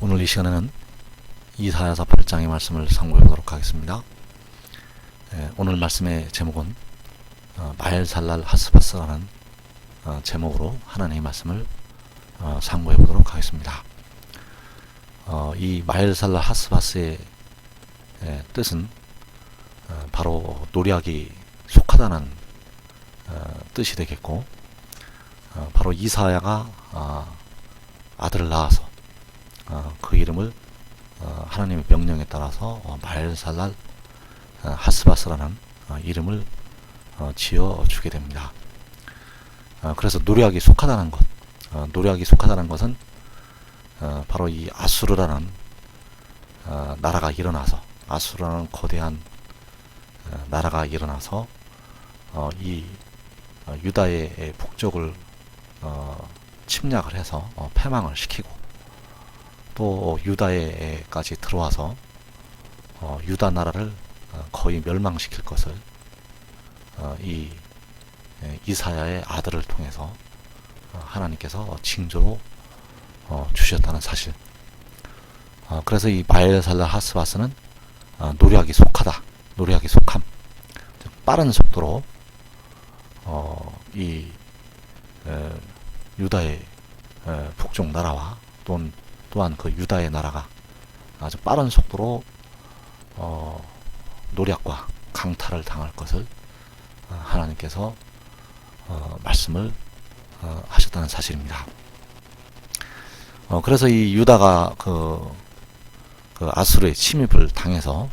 오늘 이 시간에는 이사야서 8장의 말씀을 상고해 보도록 하겠습니다. 오늘 말씀의 제목은 마엘살랄 하스바스라는 제목으로 하나님의 말씀을 상고해 보도록 하겠습니다. 이 마엘살랄 하스바스의 뜻은 바로 노략이 속하다는 뜻이 되겠고, 바로 이사야가 아들을 낳아서 그 이름을 하나님의 명령에 따라서 마엘살랄 하스바스라는 이름을 지어 주게 됩니다. 그래서 노략이 속하다는 것, 노략이 속하다는 것은 바로 이 아수르라는 나라가 일어나서, 아수르라는 거대한 나라가 일어나서 이 유다의 북쪽을 침략을 해서 패망을 시키고, 또 유다에까지 들어와서 유다 나라를 거의 멸망시킬 것을 이 이사야의 아들을 통해서 하나님께서 징조로 주셨다는 사실. 그래서 이 마엘살랄 하스바스는 노략이 속하다, 노략이 속함, 빠른 속도로 이 유다의 북쪽 나라와 또한 그 유다의 나라가 아주 빠른 속도로 노략과 강탈을 당할 것을 하나님께서 말씀을 하셨다는 사실입니다. 그래서 이 유다가 그 아수르의 침입을 당해서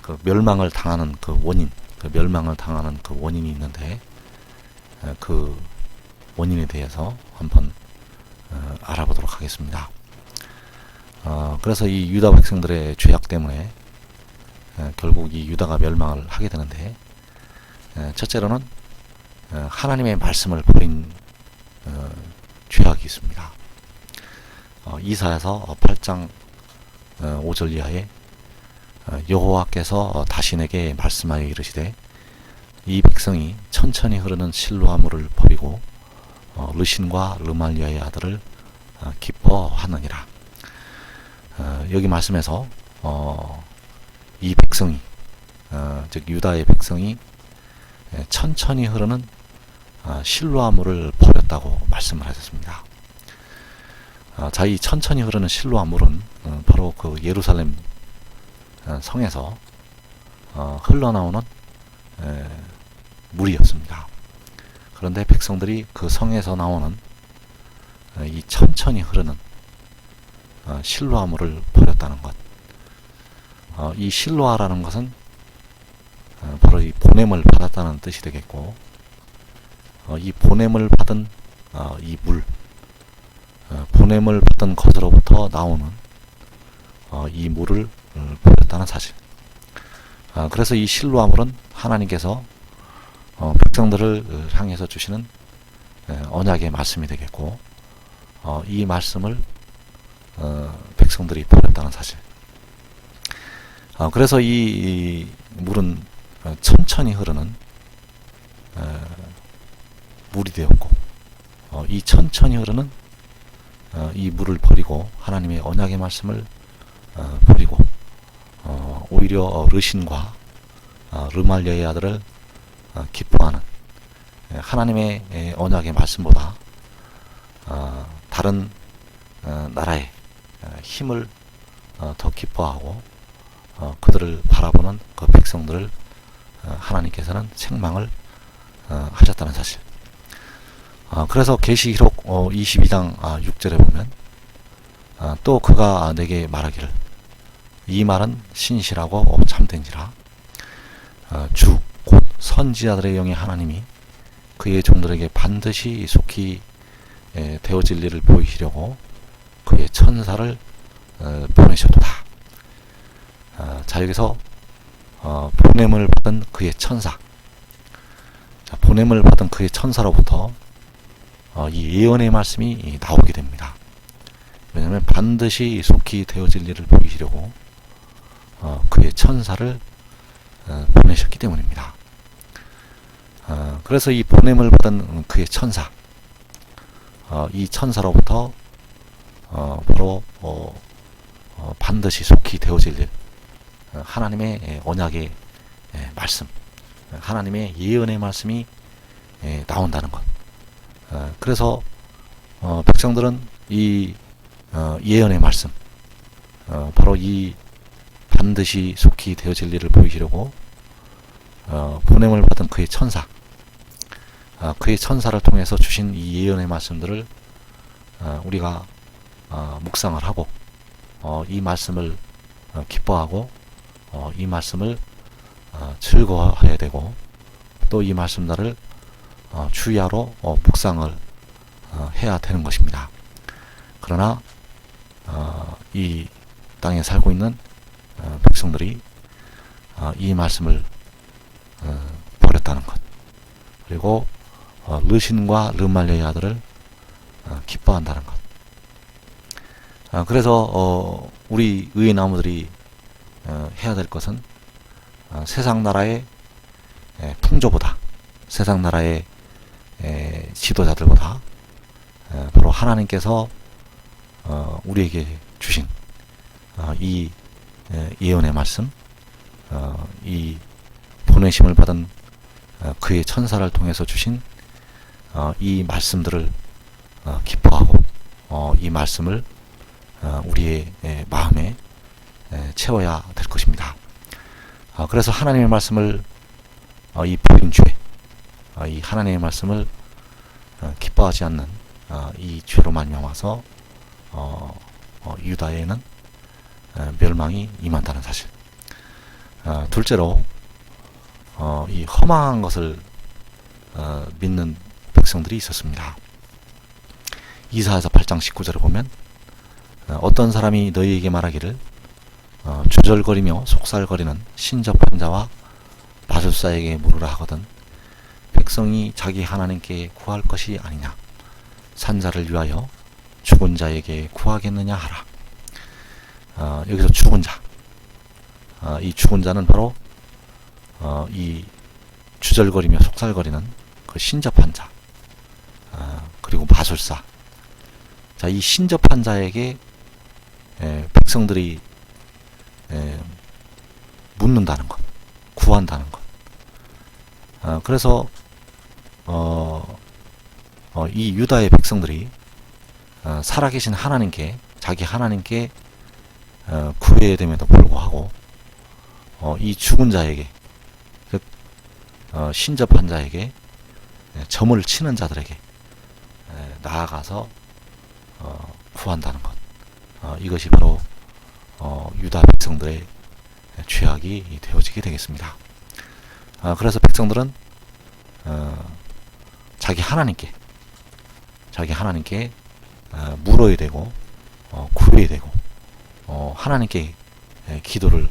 그 멸망을 당하는 그 원인, 멸망을 당하는 그 원인이 있는데, 그 원인에 대해서 한번 알아보도록 하겠습니다. 그래서 이 유다 백성들의 죄악 때문에 결국 이 유다가 멸망을 하게 되는데, 첫째로는 하나님의 말씀을 버린 죄악이 있습니다. 이사야서 8장 5절 이하에 여호와께서 다시 내게 말씀하여 이르시되, 이 백성이 천천히 흐르는 실로아물을 버리고 르신과 르말리아의 아들을 기뻐하느니라. 여기 말씀에서 이 백성이, 즉 유다의 백성이 천천히 흐르는 실로아물을 버렸다고 말씀을 하셨습니다. 자, 이 천천히 흐르는 실로아물은 바로 그 예루살렘 성에서 흘러나오는 물이었습니다. 그런데 백성들이 그 성에서 나오는 이 천천히 흐르는 실로아물을 버렸다는 것. 이 실로아라는 것은 바로 이 보냄을 받았다는 뜻이 되겠고, 이 보냄을 받은 이 물, 보냄을 받은 것으로부터 나오는 이 물을 버렸다는 사실. 그래서 이 실로아물은 하나님께서 백성들을 향해서 주시는 언약의 말씀이 되겠고, 이 말씀을 백성들이 버렸다는 사실. 그래서 이 물은 천천히 흐르는 물이 되었고, 이 천천히 흐르는 이 물을 버리고 하나님의 언약의 말씀을 버리고 오히려 르신과 르말리아의 아들을 기뻐하는, 하나님의 언약의 말씀보다 다른 나라의 힘을 더 기뻐하고 그들을 바라보는 그 백성들을 하나님께서는 책망을 하셨다는 사실. 그래서 계시록 22장 6절에 보면 또 그가 내게 말하기를, 이 말은 신실하고 참된지라. 주 곧 선지자들의 영의 하나님이 그의 종들에게 반드시 속히 되어질 일을 보이시려고 그의 천사를 보내셨도다. 자, 여기서 보냄을 받은 그의 천사, 보냄을 받은 그의 천사로부터 이 예언의 말씀이 나오게 됩니다. 왜냐하면 반드시 속히 되어질 일을 보이시려고 그의 천사를 보내셨기 때문입니다. 그래서 이 보냄을 받은 그의 천사, 이 천사로부터 바로 반드시 속히 되어질 일, 하나님의 언약의 말씀, 하나님의 예언의 말씀이 나온다는 것. 그래서 백성들은 이 예언의 말씀, 바로 이 반드시 속히 되어질 일을 보이시려고 보냄을 받은 그의 천사, 그의 천사를 통해서 주신 이 예언의 말씀들을 우리가 묵상을 하고 이 말씀을 기뻐하고 이 말씀을 즐거워해야 되고 또 이 말씀들을 주야로 묵상을 해야 되는 것입니다. 그러나 이 땅에 살고 있는 백성들이 이 말씀을 버렸다는 것, 그리고 르신과 르말리아의 아들을 기뻐한다는 것. 그래서 우리 의의 나무들이 해야 될 것은 세상 나라의 풍조보다, 세상 나라의 지도자들보다 바로 하나님께서 우리에게 주신 이 예언의 말씀, 이 보내심을 받은 그의 천사를 통해서 주신 이 말씀들을 기뻐하고 이 말씀을 우리의 마음에 채워야 될 것입니다. 그래서 하나님의 말씀을 이 버린 죄, 이 하나님의 말씀을 기뻐하지 않는 이 죄로 말미암아서 유다에는 멸망이 임한다는 사실. 둘째로 이 허망한 것을 믿는 백성들이 있었습니다. 이사야서 8장 19절을 보면 어떤 사람이 너희에게 말하기를 주절거리며 속살거리는 신접한 자와 마술사에게 물으라 하거든 백성이 자기 하나님께 구할 것이 아니냐 산자를 위하여 죽은 자에게 구하겠느냐 하라. 여기서 죽은 자, 이 죽은 자는 바로 이 주절거리며 속살거리는 그 신접한 자, 그리고 마술사. 자, 이 신접한 자에게 백성들이 묻는다는 것, 구한다는 것. 그래서 이 유다의 백성들이 살아계신 하나님께, 자기 하나님께 구해야 됨에도 불구하고 이 죽은 자에게, 즉 신접한 자에게, 점을 치는 자들에게 나아가서 구한다는 것. 이것이 바로 유다 백성들의 죄악이 되어지게 되겠습니다. 그래서 백성들은 자기 하나님께 물어야 되고 구해야 되고 하나님께 기도를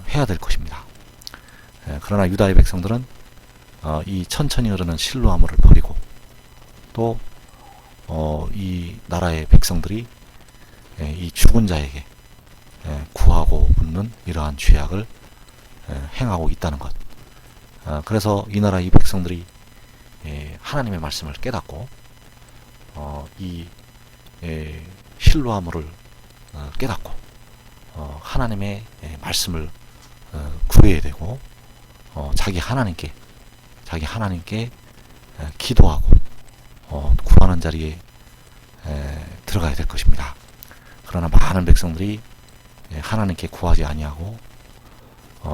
해야 될 것입니다. 그러나 유다의 백성들은 이 천천히 흐르는 실로아물을 버리고 또 이 나라의 백성들이 이 죽은 자에게 구하고 묻는 이러한 죄악을 행하고 있다는 것. 그래서 이 나라 이 백성들이 하나님의 말씀을 깨닫고 이 실로아물을 깨닫고 하나님의 말씀을 구해야 되고 자기 하나님께 기도하고 구하는 자리에 들어가야 될 것입니다. 그러나 많은 백성들이 하나님께 구하지 아니하고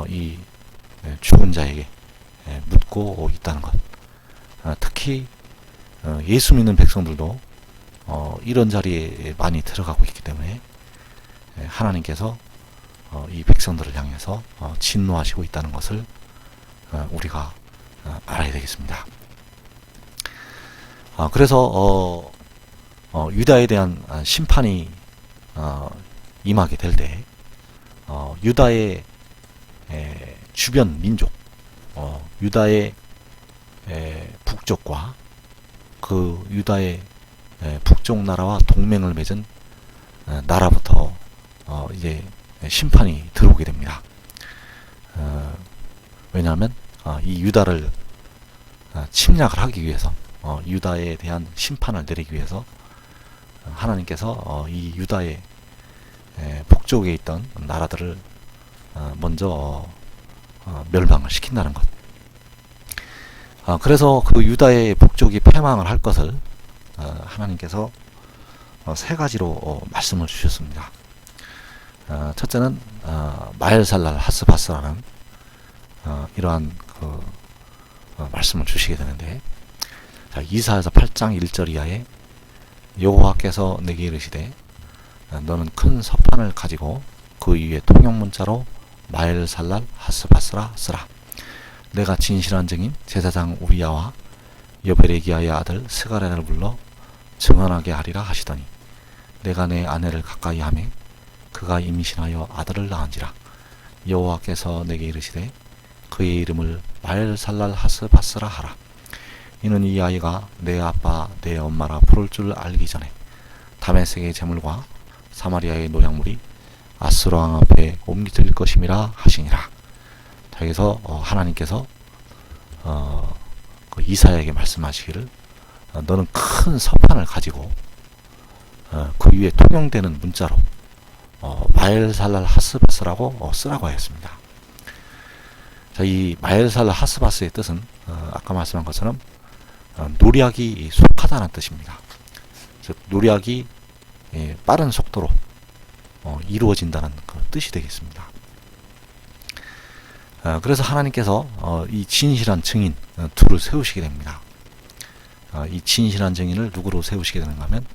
이 죽은 자에게 묻고 있다는 것. 특히 예수 믿는 백성들도 이런 자리에 많이 들어가고 있기 때문에 하나님께서 이 백성들을 향해서 진노하시고 있다는 것을 우리가 알아야 되겠습니다. 그래서 유다에 대한 심판이 임하게 될 때 유다의 주변 민족, 유다의 북쪽과 그 유다의 북쪽 나라와 동맹을 맺은 나라부터 이제 심판이 들어오게 됩니다. 왜냐하면 이 유다를 침략을 하기 위해서 유다에 대한 심판을 내리기 위해서 하나님께서 이 유다의 북쪽에 있던 나라들을 먼저 멸망을 시킨다는 것. 그래서 그 유다의 북쪽이 패망을 할 것을 하나님께서 세 가지로 말씀을 주셨습니다. 첫째는 마엘살랄 하스바스라는 이러한 그 말씀을 주시게 되는데, 자, 이사야서 8장 1절 이하에 여호와께서 내게 이르시되 너는 큰 서판을 가지고 그 위에 통용문자로 마엘살랄 하스바스라 쓰라. 내가 진실한 증인 제사장 우리야와 여베레기야의 아들 스가랴를 불러 증언하게 하리라 하시더니 내가 내 아내를 가까이 하매 그가 임신하여 아들을 낳은지라. 여호와께서 내게 이르시되 그의 이름을 마엘살랄 하스바스라 하라. 이는 이 아이가 내 아빠 내 엄마라 부를 줄 알기 전에 다메섹의 제물과 사마리아의 노략물이 아스로 왕 앞에 옮겨질 것임이라 하시니라. 여기서 하나님께서 그 이사야에게 말씀하시기를 너는 큰 서판을 가지고 그 위에 통용되는 문자로 마엘살랄 하스바스라고 쓰라고 하였습니다. 자, 이 마엘살랄 하스바스의 뜻은 아까 말씀한 것처럼 노략이 속하다는 뜻입니다. 즉 노략이 빠른 속도로 이루어진다는 그 뜻이 되겠습니다. 그래서 하나님께서 이 진실한 증인 둘을 세우시게 됩니다. 이 진실한 증인을 누구로 세우시게 되는가 하면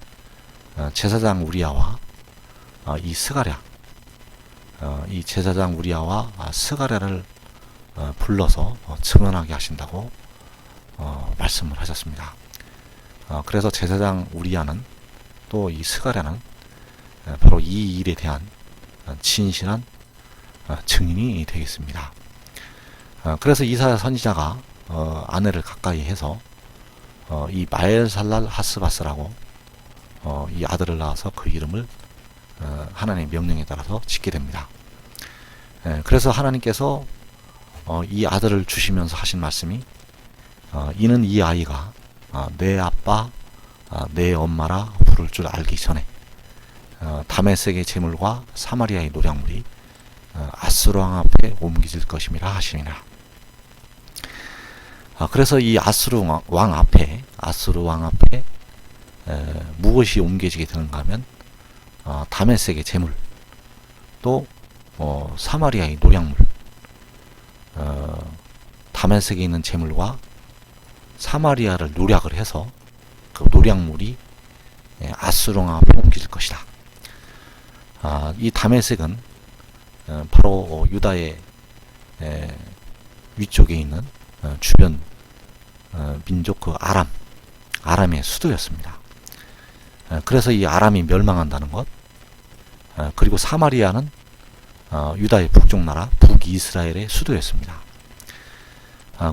제사장 우리야와 이 스가랴, 이 제사장 우리야와 스가랴를 불러서 증언하게 하신다고 말씀을 하셨습니다. 그래서 제사장 우리야는 또 이 스가랴는 바로 이 일에 대한 진실한 증인이 되겠습니다. 그래서 이사야 선지자가 아내를 가까이 해서 이 마엘살랄 하스바스라고 이 아들을 낳아서 그 이름을 하나님의 명령에 따라서 짓게 됩니다. 그래서 하나님께서 이 아들을 주시면서 하신 말씀이 이는 이 아이가 내 아빠 내 엄마라 부를 줄 알기 전에 다메섹의 제물과 사마리아의 노략물이 아스루 왕 앞에 옮겨질 것임이라 하시니라. 그래서 이 아스루 왕 앞에 무엇이 옮겨지게 되는가 하면 다메섹의 제물, 또 사마리아의 노략물, 다메섹에 있는 제물과 사마리아를 노략을 해서 그 노략물이 아스루 왕 앞에 옮겨질 것이다. 이 다메섹은 바로 유다의 위쪽에 있는 주변 민족 그 아람의 수도였습니다. 그래서 이 아람이 멸망한다는 것, 그리고 사마리아는 유다의 북쪽 나라 북이스라엘의 수도였습니다.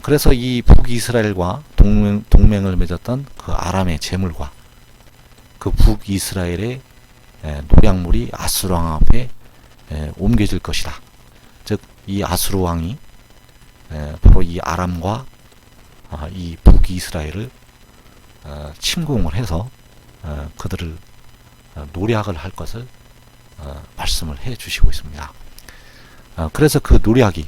그래서 이 북이스라엘과 동맹을 맺었던 그 아람의 제물과 그 북이스라엘의 노략물이 아스루 왕 앞에 옮겨질 것이다. 즉 이 아스루 왕이 바로 이 아람과 이 북이스라엘을 침공을 해서 그들을 노략을 할 것을 말씀을 해 주시고 있습니다. 그래서 그 노략이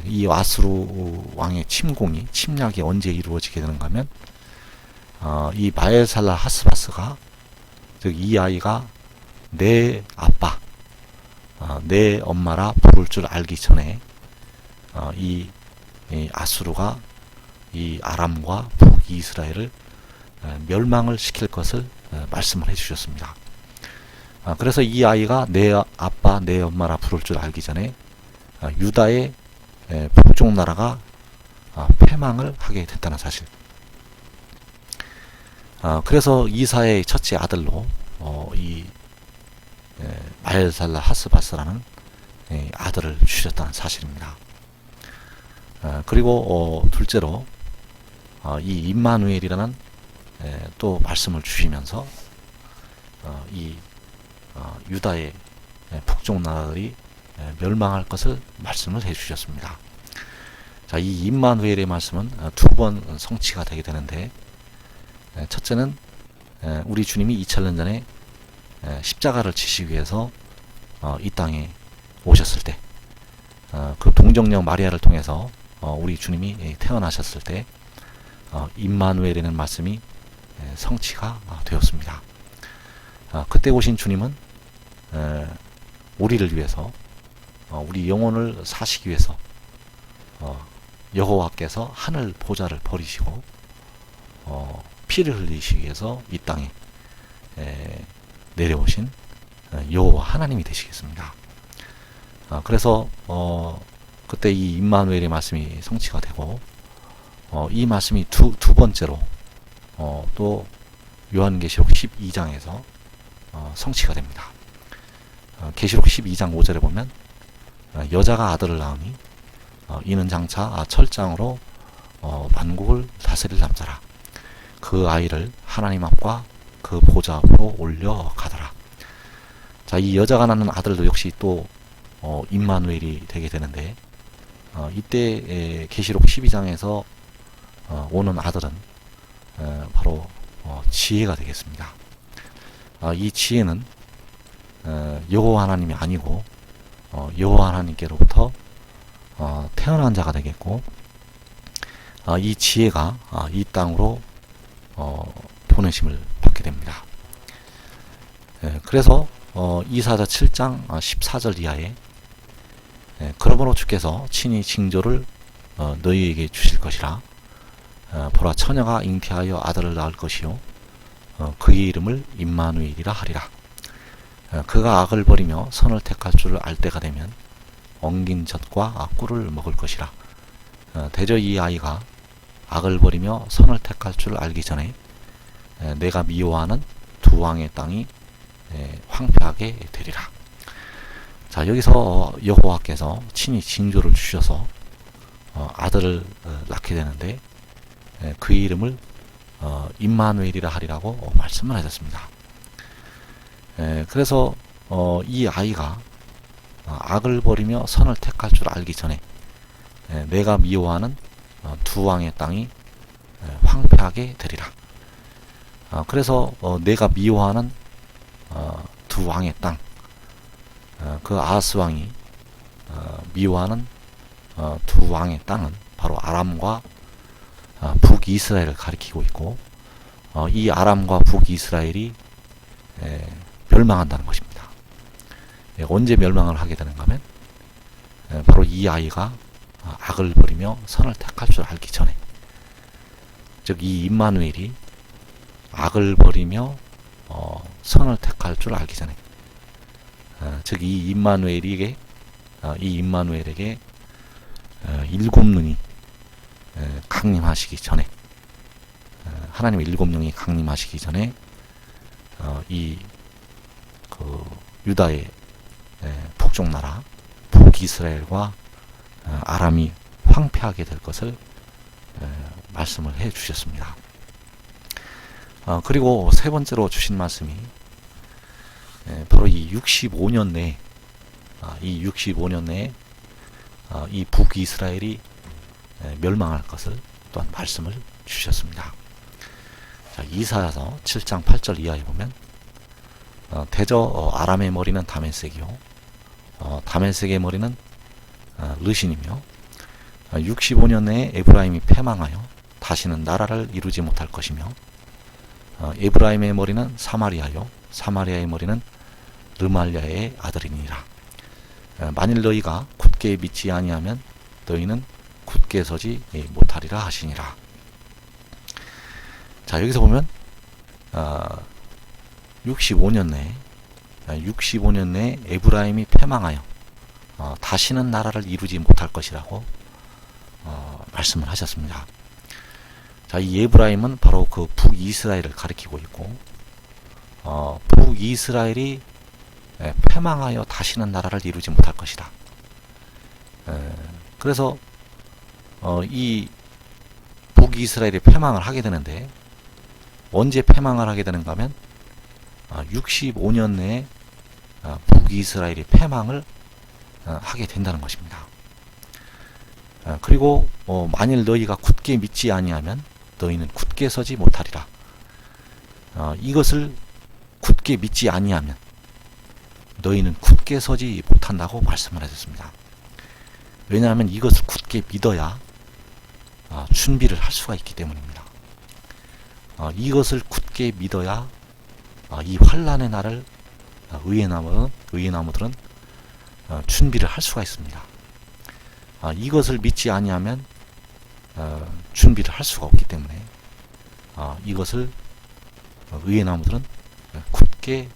이 아스루 왕의 침략이 언제 이루어지게 되는가 하면 이 마엘살랄 하스바스가, 즉 이 아이가 내 아빠 내 엄마라 부를 줄 알기 전에 이 아수르가 이 아람과 북이스라엘을 멸망을 시킬 것을 말씀을 해주셨습니다. 그래서 이 아이가 내 아빠 내 엄마라 부를 줄 알기 전에 유다의 북쪽 나라가 패망을 하게 됐다는 사실. 그래서 이사의 첫째 아들로 이 마엘살랄 하스바스라는 아들을 주셨다는 사실입니다. 그리고 둘째로 이 임마누엘이라는 또 말씀을 주시면서 이 유다의 북쪽 나라들이 멸망할 것을 말씀을 해주셨습니다. 자, 이 임마누엘의 말씀은 두 번 성취가 되게 되는데, 첫째는 우리 주님이 2000년 전에 십자가를 지시기 위해서 이 땅에 오셨을 때, 그 동정녀 마리아를 통해서 우리 주님이 태어나셨을 때 임마누엘이라는 말씀이 성취가 되었습니다. 그때 오신 주님은 우리를 위해서, 우리 영혼을 사시기 위해서 여호와께서 하늘 보좌를 버리시고 피를 흘리시기 위해서 이 땅에 내려오신 여호와 하나님이 되시겠습니다. 그래서 그때 이 임마누엘의 말씀이 성취가 되고, 이 말씀이 두 번째로 또 요한계시록 12장에서 성취가 됩니다. 계시록 12장 5절에 보면 여자가 아들을 낳으니 이는 장차 철장으로 만국을 다스릴 남자라. 그 아이를 하나님 앞과 그 보좌 앞으로 올려가더라. 자, 이 여자가 낳는 아들도 역시 또 임마누엘이 되게 되는데, 이때 계시록 12장에서 오는 아들은 바로 지혜가 되겠습니다. 이 지혜는 여호와 하나님이 아니고 여호와 하나님께로부터 태어난 자가 되겠고, 이 지혜가 이 땅으로 보내심을 받게 됩니다. 그래서 이사야 7장 14절 이하에 그러므로 주께서 친히 징조를 너희에게 주실 것이라. 보라, 처녀가 잉태하여 아들을 낳을 것이요 그의 이름을 임마누엘이라 하리라. 그가 악을 버리며 선을 택할 줄을 알 때가 되면 엉긴 젖과 꿀을 먹을 것이라. 대저 이 아이가 악을 버리며 선을 택할 줄을 알기 전에 내가 미워하는 두 왕의 땅이 황폐하게 되리라. 자, 여기서 여호와께서 친히 징조를 주셔서 아들을 낳게 되는데, 그의 이름을 임마누엘이라 하리라고 말씀을 하셨습니다. 그래서 이 아이가 악을 버리며 선을 택할 줄 알기 전에 내가 미워하는 두 왕의 땅이 황폐하게 되리라. 그래서 내가 미워하는 두 왕의 땅, 그 아하스 왕이 미워하는 두 왕의 땅은 바로 아람과 북이스라엘을 가리키고 있고, 이 아람과 북이스라엘이 멸망한다는 것입니다. 언제 멸망을 하게 되는가 하면 바로 이 아이가 악을 버리며 선을 택할 줄 알기 전에, 즉 이 임마누엘이 악을 버리며 선을 택할 줄 알기 전에, 즉 이 임마누엘에게 일곱 눈이 강림하시기 전에, 하나님의 일곱 영이 강림하시기 전에 이 그 유다의 북쪽 나라 북이스라엘과 아람이 황폐하게 될 것을 말씀을 해 주셨습니다. 그리고 세 번째로 주신 말씀이 바로 이 65년 내에 이 북이스라엘이 멸망할 것을 또한 말씀을 주셨습니다. 자, 이사야서 7장 8절 이하에 보면 대저 아람의 머리는 다메섹이요 다메섹의 머리는 르신이며 65년 내에 에브라임이 패망하여 다시는 나라를 이루지 못할 것이며, 에브라임의 머리는 사마리아요 사마리아의 머리는 르말랴의 아들이니라. 만일 너희가 굳게 믿지 아니하면 너희는 굳게 서지 못하리라 하시니라. 자, 여기서 보면 65년 내에 에브라임이 패망하여 다시는 나라를 이루지 못할 것이라고 말씀을 하셨습니다. 자, 이 에브라임은 바로 그 북이스라엘을 가리키고 있고, 북이스라엘이 패망하여 다시는 나라를 이루지 못할 것이다. 그래서 이 북이스라엘이 패망을 하게 되는데, 언제 패망을 하게 되는가 하면 65년 내에 북이스라엘이 패망을 하게 된다는 것입니다. 그리고 만일 너희가 굳게 믿지 아니하면 너희는 굳게 서지 못하리라. 이것을 굳게 굳게 믿지 아니하면 너희는 굳게 서지 못한다고 말씀을 하셨습니다. 왜냐하면 이것을 굳게 믿어야 준비를 할 수가 있기 때문입니다. 이것을 굳게 믿어야 이 환란의 날을 의의 나무들은 준비를 할 수가 있습니다. 이것을 믿지 아니하면 준비를 할 수가 없기 때문에 이것을 의의 나무들은 굳게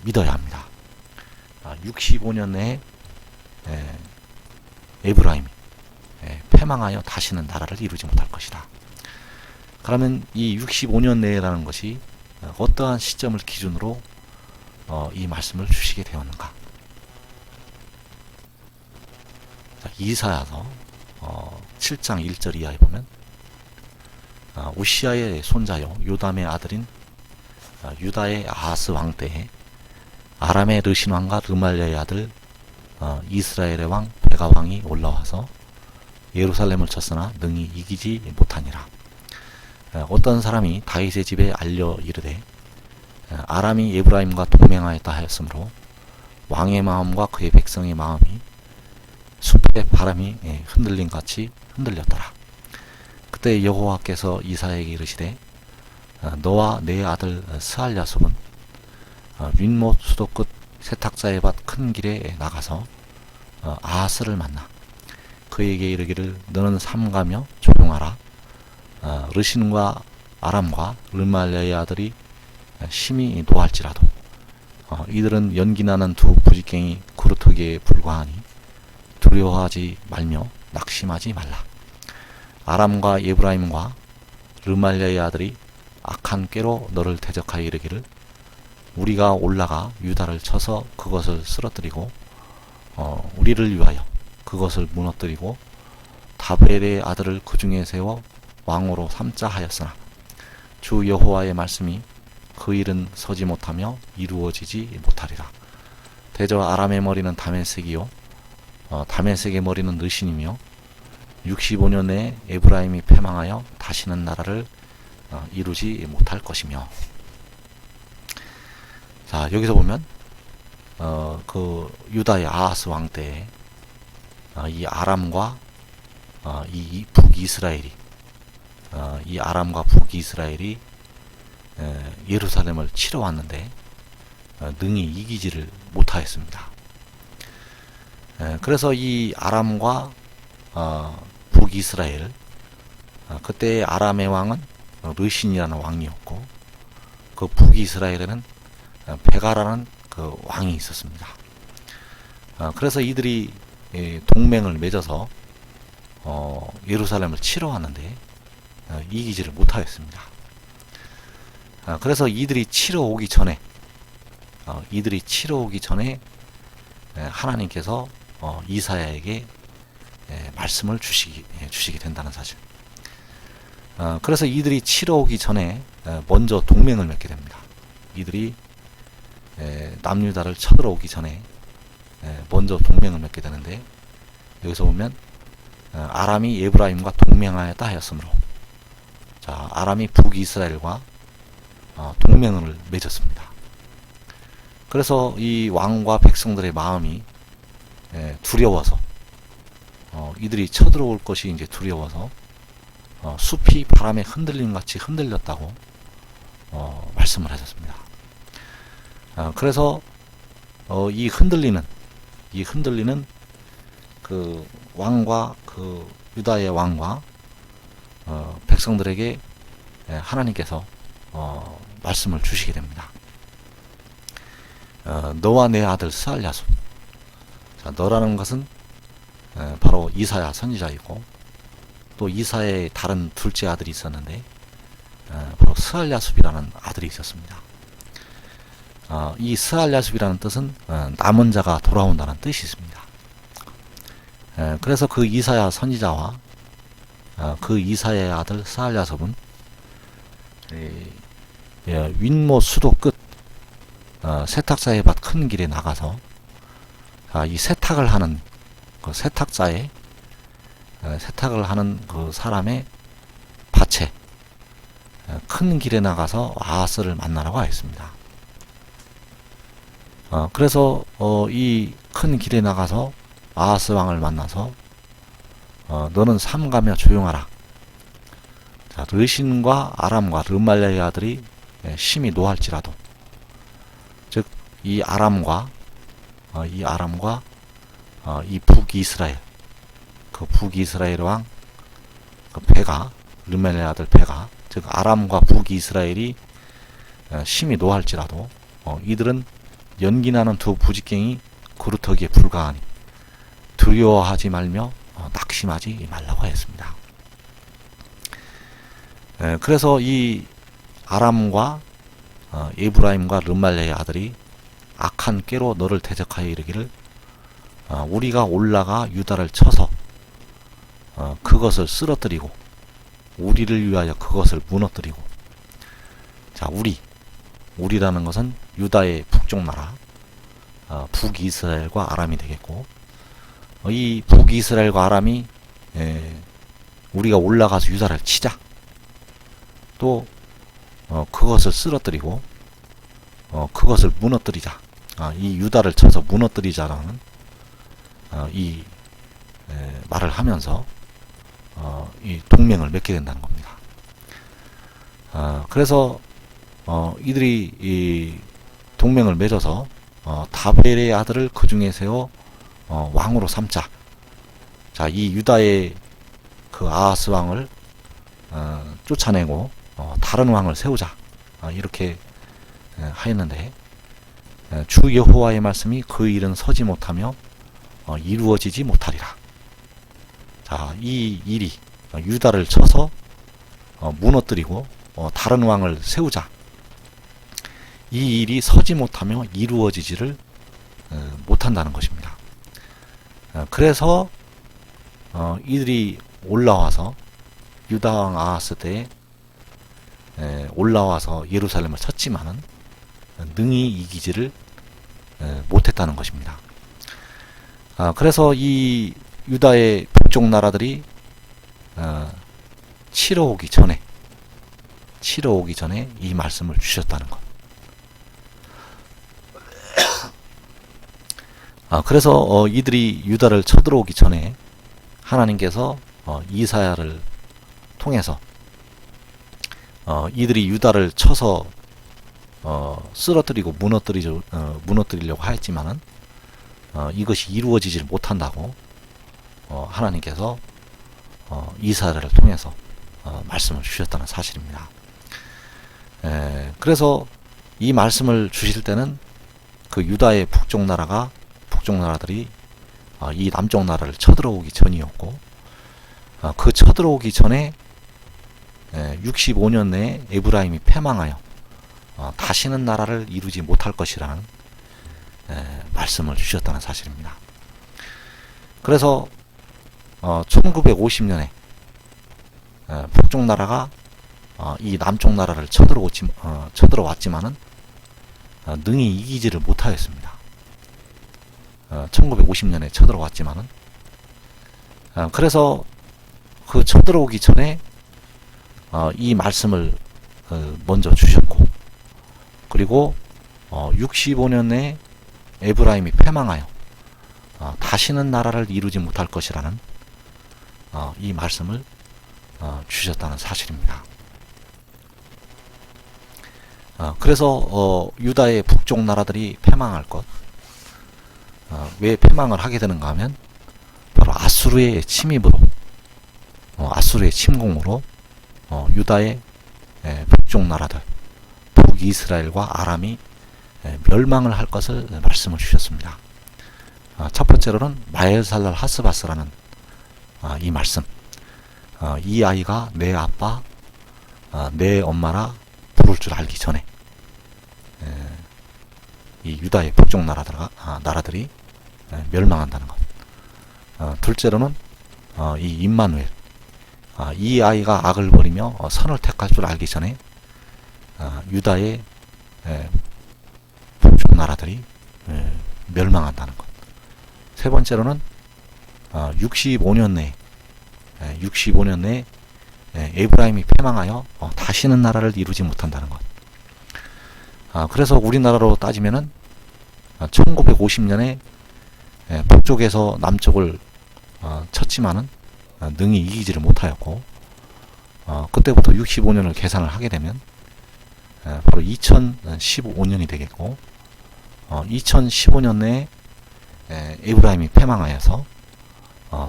믿어야 합니다. 65년 내에 에브라임이 패망하여 다시는 나라를 이루지 못할 것이다. 그러면 이 65년 내라는 것이 어떠한 시점을 기준으로 이 말씀을 주시게 되었는가? 이사야서 7장 1절 이하에 보면 우시아의 손자요 요담의 아들인 유다의 아하스 왕 때에 아람의 르신 왕과 르말리아의 아들 이스라엘의 왕 베가 왕이 올라와서 예루살렘을 쳤으나 능히 이기지 못하니라. 어떤 사람이 다윗의 집에 알려 이르되 아람이 에브라임과 동맹하였다 하였으므로 왕의 마음과 그의 백성의 마음이 숲의 바람이 흔들림 같이 흔들렸더라. 그때 여호와께서 이사야에게 이르시되 너와 내 아들 스알랴숲은 윗못 수도 끝 세탁자의 밭 큰 길에 나가서 아하스를 만나 그에게 이르기를 너는 삼가며 조용하라. 르신과 아람과 르말리아의 아들이 심히 노할지라도 이들은 연기나는 두 부직갱이 그루터기에 불과하니 두려워하지 말며 낙심하지 말라. 아람과 에브라임과 르말리아의 아들이 악한 꾀로 너를 대적하여 이르기를 우리가 올라가 유다를 쳐서 그것을 쓰러뜨리고 우리를 위하여 그것을 무너뜨리고 다벨의 아들을 그 중에 세워 왕으로 삼자 하였으나 주 여호와의 말씀이 그 일은 서지 못하며 이루어지지 못하리라. 대저 아람의 머리는 다메섹이요 다메섹의 머리는 르신이며 65년 내에 에브라임이 패망하여 다시는 나라를 이루지 못할 것이며. 자, 여기서 보면 그 유다의 아하스 왕 때에 이 아람과 이 북이스라엘이 이 아람과 북이스라엘이 예루살렘을 치러 왔는데 능히 이기지를 못하였습니다. 그래서 이 아람과 북이스라엘 그때 아람의 왕은 르신이라는 왕이었고 그 북이스라엘에는 베가라는 그 왕이 있었습니다. 그래서 이들이 동맹을 맺어서 예루살렘을 치러 왔는데 이기지를 못하였습니다. 그래서 이들이 치러 오기 전에 하나님께서 이사야에게 말씀을 주시게 된다는 사실. 그래서 이들이 치러 오기 전에 먼저 동맹을 맺게 됩니다. 이들이 남유다를 쳐들어오기 전에 먼저 동맹을 맺게 되는데 여기서 보면 아람이 에브라임과 동맹하였다 하였으므로 자 아람이 북이스라엘과 동맹을 맺었습니다. 그래서 이 왕과 백성들의 마음이 두려워서 이들이 쳐들어올 것이 이제 두려워서 숲이 바람에 흔들림 같이 흔들렸다고 말씀을 하셨습니다. 그래서 이 흔들리는 그 왕과 그 유다의 왕과 백성들에게 하나님께서 말씀을 주시게 됩니다. 너와 내 아들 스알랴숲. 자, 너라는 것은 바로 이사야 선지자이고 또 이사야의 다른 둘째 아들이 있었는데 바로 스알랴숲이라는 아들이 있었습니다. 이 스알랴숲이라는 뜻은 남은 자가 돌아온다는 뜻이 있습니다. 그래서 그 이사야 선지자와 그 이사야의 아들 스알랴숲은 윗못 수도 끝 세탁자의 밭 큰 길에 나가서 이 세탁을 하는 그 세탁자의 세탁을 하는 그 사람의 밭에 큰 길에 나가서 아하스를 만나라고 하였습니다. 그래서 이 큰 길에 나가서 아하스 왕을 만나서 너는 삼가며 조용하라. 자, 르신과 아람과 르말리아의 아들이 심히 노할지라도, 즉 이 아람과 이 북이스라엘, 그 북이스라엘 왕 그 베가, 르멜의 아들 베가, 즉 아람과 북이스라엘이 심히 노할지라도 이들은 연기나는 두 부직갱이 그루터기에 불과하니 두려워하지 말며 낙심하지 말라고 하였습니다. 그래서 이 아람과 에브라임과 르말레의 아들이 악한 꾀로 너를 대적하여 이르기를 우리가 올라가 유다를 쳐서 그것을 쓰러뜨리고 우리를 위하여 그것을 무너뜨리고. 자, 우리라는 것은 유다의 북쪽 나라 북이스라엘과 아람이 되겠고, 이 북이스라엘과 아람이 우리가 올라가서 유다를 치자, 또 그것을 쓰러뜨리고 그것을 무너뜨리자, 이 유다를 쳐서 무너뜨리자라는 이 말을 하면서 이 동맹을 맺게 된다는 겁니다. 그래서 이들이 이 동맹을 맺어서 다벨의 아들을 그 중에 세워 왕으로 삼자. 자, 이 유다의 그 아하스 왕을 쫓아내고 다른 왕을 세우자. 이렇게 하였는데, 주 여호와의 말씀이 그 일은 서지 못하며 이루어지지 못하리라. 자, 이 일이 유다를 쳐서 무너뜨리고 다른 왕을 세우자, 이 일이 서지 못하며 이루어지지를 못한다는 것입니다. 그래서 이들이 올라와서 유다왕 아하스 때에 올라와서 예루살렘을 쳤지만은 능히 이기지를 못했다는 것입니다. 그래서 이 유다의 북쪽 나라들이 치러 오기 전에 이 말씀을 주셨다는 것. 그래서 이들이 유다를 쳐들어오기 전에 하나님께서 이사야를 통해서 이들이 유다를 쳐서 쓰러뜨리고 무너뜨리려고 하였지만은 이것이 이루어지질 못한다고 하나님께서 이사야를 통해서 말씀을 주셨다는 사실입니다. 그래서 이 말씀을 주실 때는 그 유다의 북쪽 나라들이 이 남쪽 나라를 쳐들어오기 전이었고, 그 쳐들어오기 전에 65년 내에 에브라임이 패망하여 다시는 나라를 이루지 못할 것이라는 말씀을 주셨다는 사실입니다. 그래서 1950년에 북쪽 나라가 이 남쪽 나라를 쳐들어왔지만은 능히 이기지를 못하였습니다. 1950년에 쳐들어왔지만은 그래서 그 쳐들어오기 전에 이 말씀을 먼저 주셨고, 그리고 65년 내에 에브라임이 패망하여 다시는 나라를 이루지 못할 것이라는 이 말씀을 주셨다는 사실입니다. 그래서 유다의 북쪽 나라들이 패망할 것, 왜 패망을 하게 되는가 하면 바로 아수르의 침입으로, 아수르의 침공으로 유다의 북쪽 나라들 북이스라엘과 아람이 멸망을 할 것을 말씀을 주셨습니다. 첫 번째로는 마엘살랄 하스바스라는 이 말씀, 이 아이가 내 아빠 내 엄마라 부를 줄 알기 전에 이 유다의 북쪽 나라들이 멸망한다는 것. 둘째로는 이 임마누엘, 이 아이가 악을 버리며 선을 택할 줄 알기 전에 유다의 북쪽 나라들이 멸망한다는 것. 세 번째로는 65년 내에 에브라임이 패망하여 다시는 나라를 이루지 못한다는 것. 그래서 우리나라로 따지면은 1950년에 북쪽에서 남쪽을 쳤지만은 능히 이기지를 못하였고, 그때부터 65년을 계산을 하게 되면 바로 2015년이 되겠고, 2015년 내에 에브라임이 패망하여서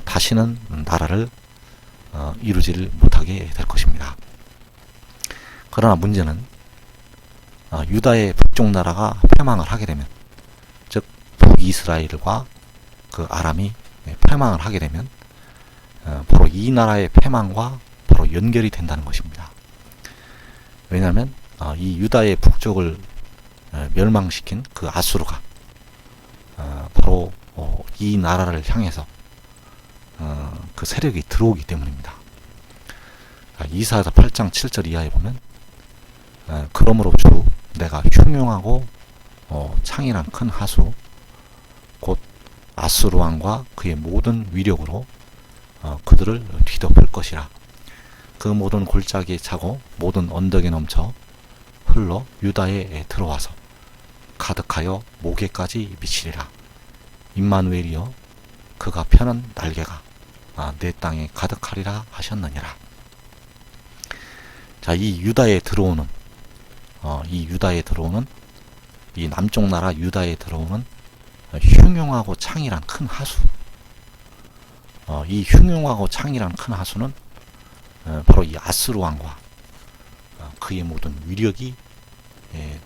다시는 나라를 이루지를 못하게 될 것입니다. 그러나 문제는 유다의 북쪽 나라가 패망을 하게 되면, 즉 북이스라엘과 그 아람이 패망을 하게 되면 바로 이 나라의 패망과 바로 연결이 된다는 것입니다. 왜냐하면 이 유다의 북쪽을 멸망시킨 그 아수르가 바로 이 나라를 향해서 그 세력이 들어오기 때문입니다. 이사야서 8장 7절 이하에 보면 그러므로 주 내가 흉용하고 창이란 큰 하수 곧 아수르 왕과 그의 모든 위력으로 그들을 뒤덮을 것이라. 그 모든 골짜기에 차고 모든 언덕에 넘쳐 흘러 유다에 들어와서 가득하여 목에까지 미치리라. 임마누엘이여 그가 펴는 날개가 내 땅에 가득하리라 하셨느니라. 자, 이 유다에 들어오는 이 남쪽 나라 유다에 들어오는 흉용하고 창이란 큰 하수, 이 흉용하고 창이란 큰 하수는 바로 이 아스루 왕과 그의 모든 위력이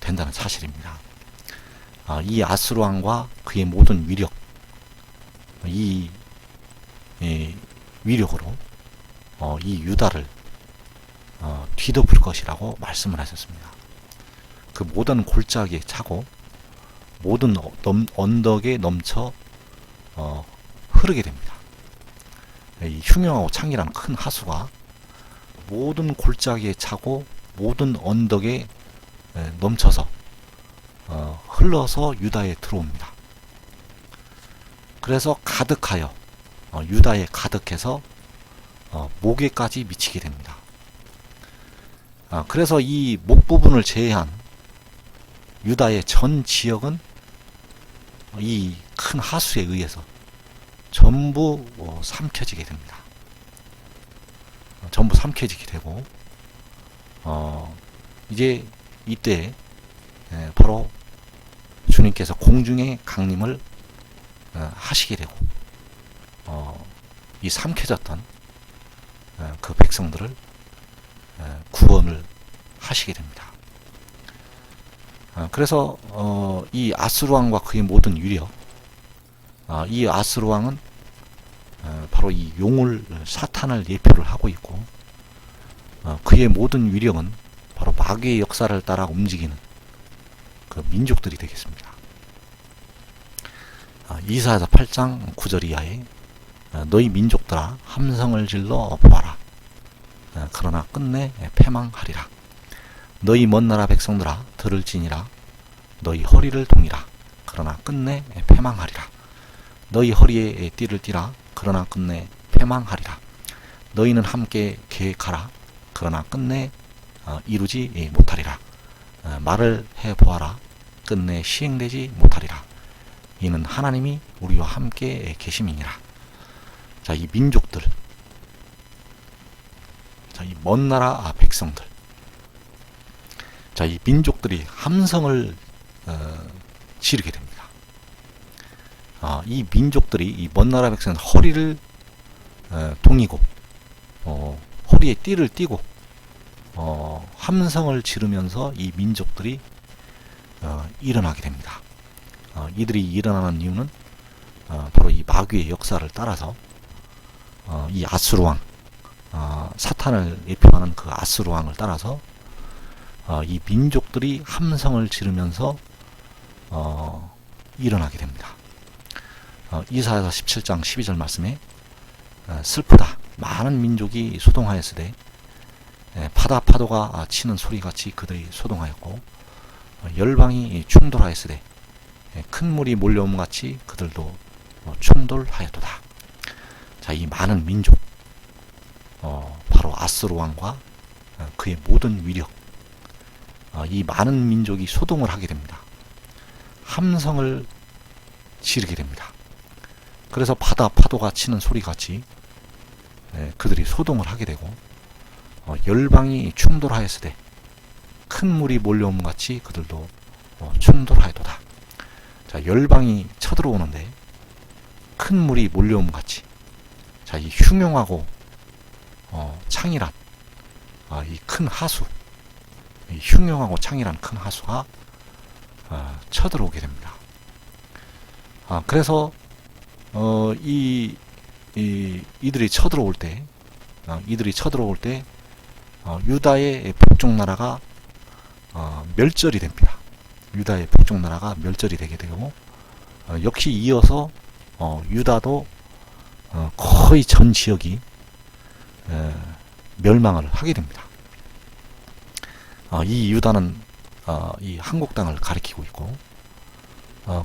된다는 사실입니다. 이 아스루 왕과 그의 모든 위력, 이 위력으로 이 유다를 뒤덮을 것이라고 말씀을 하셨습니다. 그 모든 골짜기에 차고 모든 언덕에 넘쳐 흐르게 됩니다. 이 흉용하고 창이라는 큰 하수가 모든 골짜기에 차고 모든 언덕에 넘쳐서 흘러서 유다에 들어옵니다. 그래서 가득하여 유다에 가득해서 목에까지 미치게 됩니다. 그래서 이 목 부분을 제외한 유다의 전 지역은 이 큰 하수에 의해서 전부 삼켜지게 됩니다. 전부 삼켜지게 되고 이제 이때 바로 주님께서 공중의 강림을 하시게 되고 이 삼켜졌던 그 백성들을 구원을 하시게 됩니다. 그래서 이 아스루 왕과 그의 모든 위력, 이 아스루 왕은 바로 이 용을 사탄을 예표를 하고 있고 그의 모든 위력은 바로 마귀의 역사를 따라 움직이는 그 민족들이 되겠습니다. 이사야서 8장 9절 이하에 너희 민족들아 함성을 질러 보아라. 그러나 끝내 패망하리라. 너희 먼 나라 백성들아 들을지니라. 너희 허리를 동이라. 그러나 끝내 패망하리라. 너희 허리에 띠를 띠라. 그러나 끝내 패망하리라. 너희는 함께 계획하라. 그러나 끝내 이루지 못하리라. 말을 해보아라. 끝내 시행되지 못하리라. 이는 하나님이 우리와 함께 계심이니라. 자, 이 민족들, 자, 이 먼 나라 백성들, 자, 이 민족들이 함성을 지르게 됩니다. 이 민족들이 이 먼 나라 백성은 허리를 동이고 허리에 띠를 띠고 함성을 지르면서 이 민족들이 일어나게 됩니다. 이들이 일어나는 이유는 바로 이 마귀의 역사를 따라서 이 아스루 왕, 사탄을 예표하는 그 아스루 왕을 따라서 이 민족들이 함성을 지르면서 일어나게 됩니다. 이사야서 17장 12절 말씀에 슬프다 많은 민족이 소동하였으되 파도가 치는 소리같이 그들이 소동하였고 열방이 충돌하였으되 큰 물이 몰려옴같이 그들도 충돌하였도다. 자, 이 많은 민족, 바로 아스루 왕과 그의 모든 위력, 이 많은 민족이 소동을 하게 됩니다. 함성을 지르게 됩니다. 그래서 바다 파도가 치는 소리 같이 그들이 소동을 하게 되고, 열방이 충돌하였을 때 큰 물이 몰려옴 같이 그들도 충돌하여도다. 자, 열방이 쳐들어오는데 큰 물이 몰려옴 같이, 자, 이 흉용하고 창이란 이 큰 하수, 이 흉용하고 창이란 큰 하수가 쳐들어오게 됩니다. 그래서 이들이 쳐들어올 때, 유다의 북쪽 나라가 멸절이 됩니다. 유다의 북쪽 나라가 멸절이 되게 되고, 역시 이어서 유다도 거의 전 지역이 멸망을 하게 됩니다. 이 유다는 이 한국 땅을 가리키고 있고,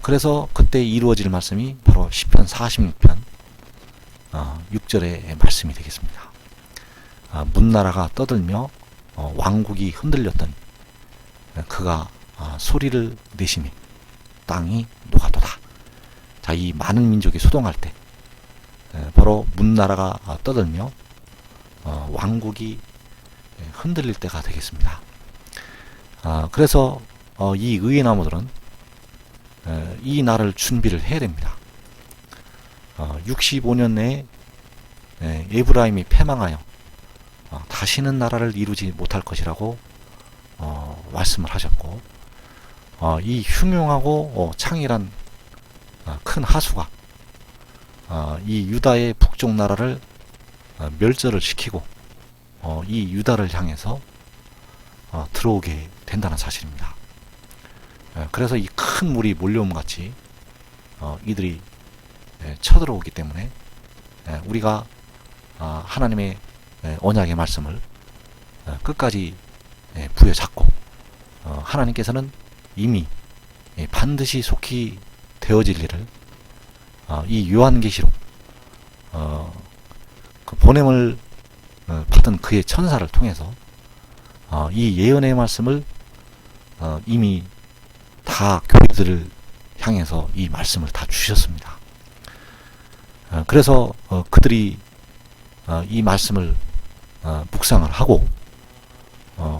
그래서 그때 이루어질 말씀이 바로 시편 46편 6절의 말씀이 되겠습니다. 문나라가 떠들며 왕국이 흔들렸더니 그가 소리를 내시니 땅이 녹아도다. 자, 이 많은 민족이 소동할 때 바로 문나라가 떠들며 왕국이 흔들릴 때가 되겠습니다. 그래서 이 의의 나무들은 이 날을 준비를 해야 됩니다. 65년 내에 에브라임이 패망하여 다시는 나라를 이루지 못할 것이라고 말씀을 하셨고, 이 흉용하고 창이란 큰 하수가 이 유다의 북쪽 나라를 멸절을 시키고 이 유다를 향해서 들어오게 된다는 사실입니다. 그래서 이 큰 물이 몰려옴 같이 이들이 쳐들어오기 때문에 우리가 하나님의 언약의 말씀을 끝까지 부여잡고, 하나님께서는 이미 반드시 속히 되어질 일을 이 요한계시록 그 보냄을 받은 그의 천사를 통해서 이 예언의 말씀을 이미 다 교회들을 향해서 이 말씀을 다 주셨습니다. 그래서 그들이 이 말씀을 묵상을 하고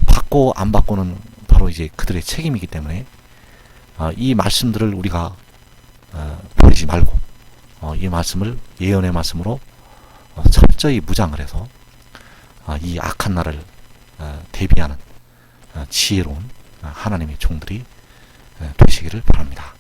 받고 안 받고는 바로 이제 그들의 책임이기 때문에 이 말씀들을 우리가 버리지 말고 이 말씀을 예언의 말씀으로 철저히 무장을 해서 이 악한 날을 대비하는 지혜로운 하나님의 종들이 되시기를 바랍니다.